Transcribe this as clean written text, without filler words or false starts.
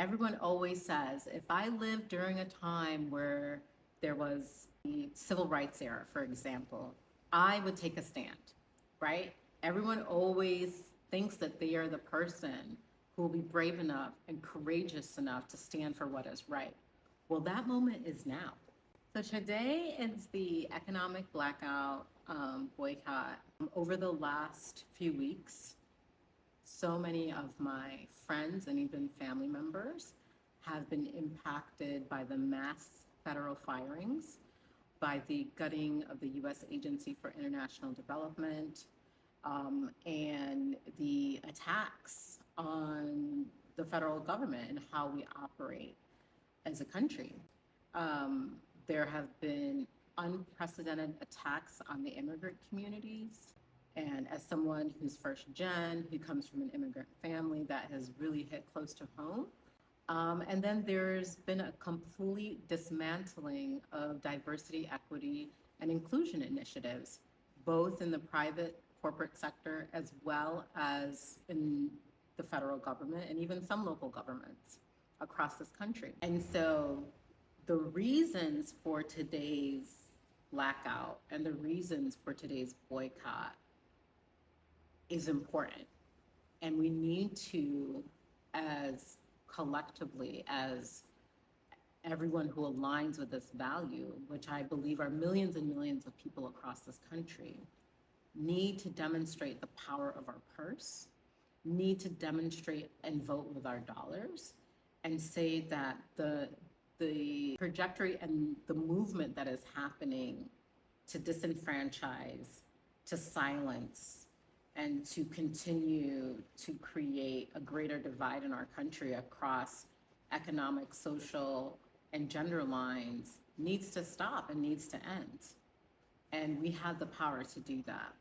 everyone always says, if I lived during a time where there was the civil rights era, for example, I would take a stand, right? Everyone always thinks that they are the person who will be brave enough and courageous enough to stand for what is right. Well, that moment is now. So today is the economic blackout boycott. Over the last few weeks, so many of my friends and even family members have been impacted by the mass federal firings, by the gutting of the U.S. Agency for International Development, and the attacks on the federal government and how we operate as a country. There have been unprecedented attacks on the immigrant communities. And as someone who's first gen, who comes from an immigrant family, that has really hit close to home. And then there's been a complete dismantling of diversity, equity, and inclusion initiatives, both in the private corporate sector as well as in the federal government and even some local governments across this country. And so the reasons for today's blackout and the reasons for today's boycott is important. And we need to, as collectively, as everyone who aligns with this value, which I believe are millions and millions of people across this country, need to demonstrate the power of our purse, need to demonstrate and vote with our dollars, and say that the trajectory and the movement that is happening to disenfranchise, to silence, and to continue to create a greater divide in our country across economic, social, and gender lines needs to stop and needs to end. And we have the power to do that.